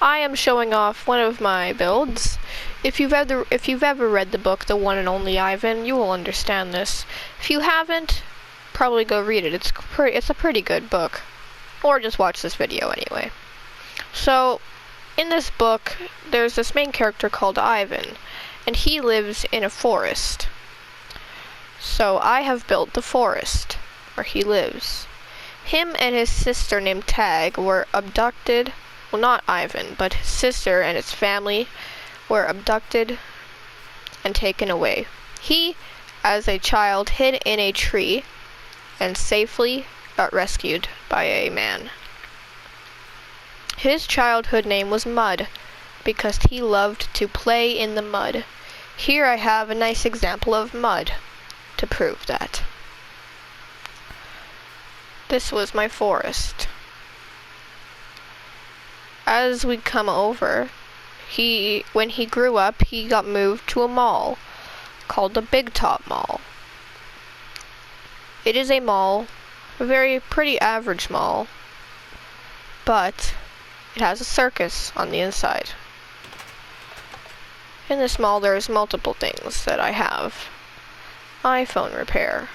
I am showing off one of my builds. If you've ever read the book, The One and Only Ivan, you will understand this. If you haven't, probably go read it. It's a pretty good book. Or just watch this video anyway. So, in this book, there's this main character called Ivan, and he lives in a forest. So I have built the forest where he lives. Him and his sister named Tag were abducted. Well, not Ivan, but his sister and his family were abducted and taken away. He, as a child, hid in a tree and safely got rescued by a man. His childhood name was Mud because he loved to play in the mud. Here I have a nice example of mud to prove that. This was my forest. As we come over, when he grew up, he got moved to a mall called the Big Top Mall. It is a mall, a very pretty average mall, but it has a circus on the inside. In this mall, there's multiple things that I have. iPhone repair.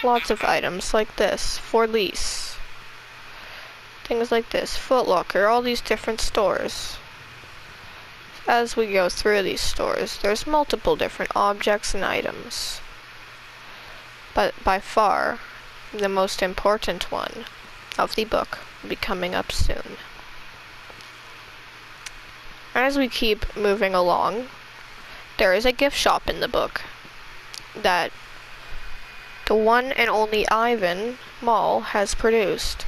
Lots of items like this for lease. Things like this, Foot Locker, all these different stores. As we go through these stores, there's multiple different objects and items. But by far, the most important one of the book will be coming up soon. As we keep moving along, there is a gift shop in the book that the One and Only Ivan Mall has produced.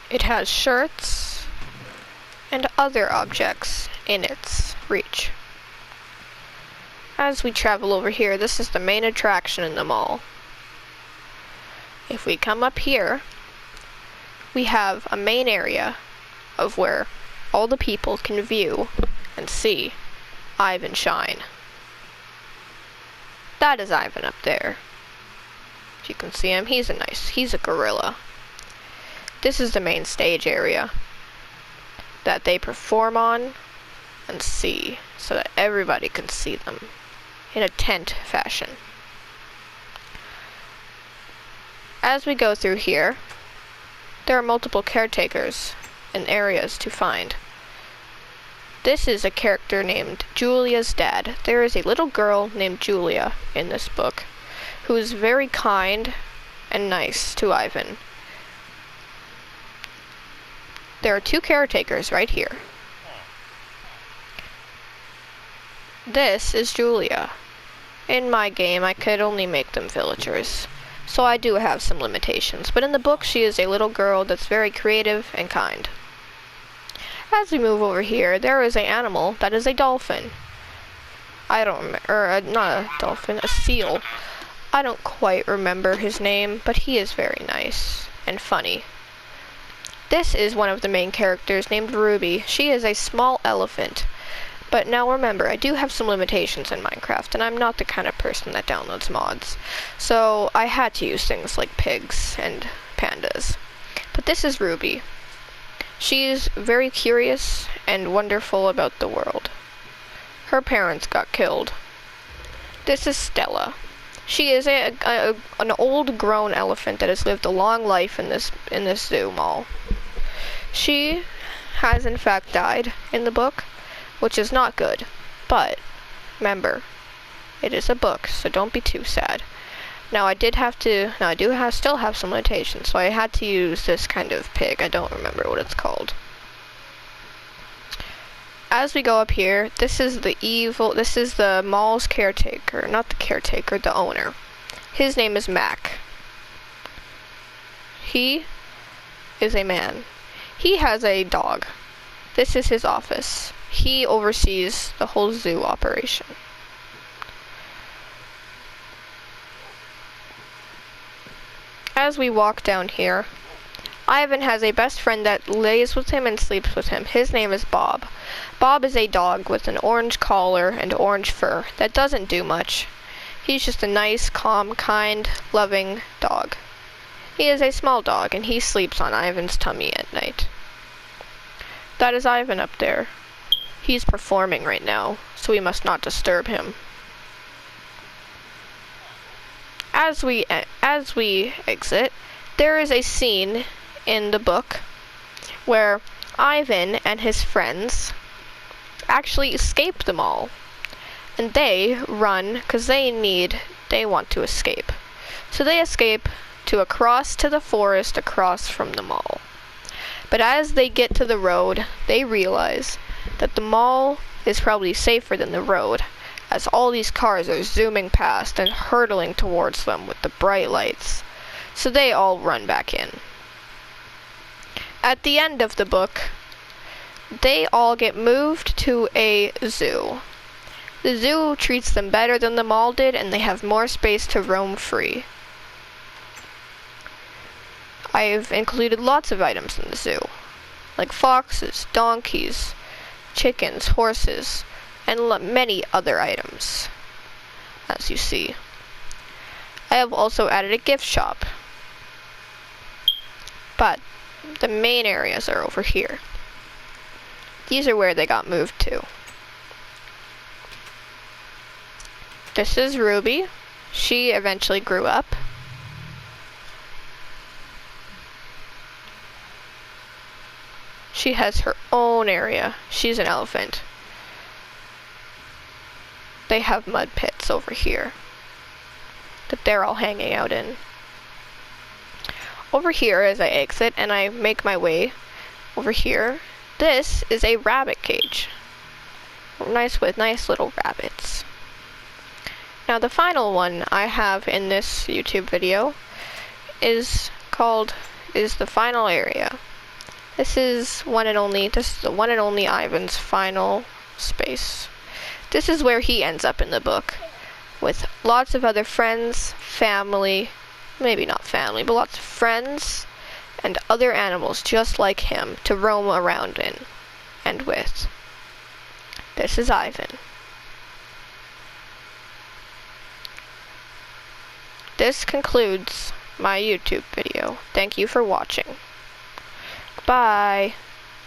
It has shirts and other objects in its reach. As we travel over here, this is the main attraction in the mall. If we come up here, we have a main area of where all the people can view and see Ivan shine. That is Ivan up there. If you can see him, he's a gorilla. This is the main stage area that they perform on and see, so that everybody can see them in a tent fashion. As we go through here, there are multiple caretakers and areas to find. This is a character named Julia's dad. There is a little girl named Julia in this book who is very kind and nice to Ivan. There are two caretakers right here. This is Julia. In my game, I could only make them villagers, so I do have some limitations, but in the book she is a little girl that's very creative and kind. As we move over here, there is an animal that is a dolphin. Not a dolphin, a seal. I don't quite remember his name, but he is very nice and funny. This is one of the main characters named Ruby. She is a small elephant. But now remember, I do have some limitations in Minecraft, and I'm not the kind of person that downloads mods. So I had to use things like pigs and pandas. But this is Ruby. She is very curious and wonderful about the world. Her parents got killed. This is Stella. She is an old grown elephant that has lived a long life in this zoo mall. She has in fact died in the book, which is not good, but remember, it is a book, so don't be too sad. Now I do still have some limitations, so I had to use this kind of pig. I don't remember what it's called. As we go up here, this is the mall's caretaker, not the caretaker, the owner. His name is Mac. He is a man. He has a dog. This is his office. He oversees the whole zoo operation. As we walk down here, Ivan has a best friend that lays with him and sleeps with him. His name is Bob. Bob is a dog with an orange collar and orange fur that doesn't do much. He's just a nice, calm, kind, loving dog. He is a small dog, and he sleeps on Ivan's tummy at night. That is Ivan up there. He's performing right now, so we must not disturb him. As we exit, there is a scene in the book where Ivan and his friends actually escape the mall. And they run because they want to escape. So they escape to across to the forest across from the mall. But as they get to the road, they realize that the mall is probably safer than the road, as all these cars are zooming past and hurtling towards them with the bright lights. So they all run back in. At the end of the book, they all get moved to a zoo. The zoo treats them better than the mall did, and they have more space to roam free. I've included lots of items in the zoo, like foxes, donkeys, chickens, horses, and many other items, as you see. I have also added a gift shop, but the main areas are over here. These are where they got moved to. This is Ruby. She eventually grew up. She has her own area. She's an elephant. They have mud pits over here that they're all hanging out in. Over here, as I exit and I make my way over here, this is a rabbit cage. Nice with nice little rabbits. Now the final one I have in this YouTube video is the final area. This is the one and only Ivan's final space. This is where he ends up in the book, with lots of other friends, family, maybe not family, but lots of friends, and other animals just like him to roam around in and with. This is Ivan. This concludes my YouTube video. Thank you for watching. Bye.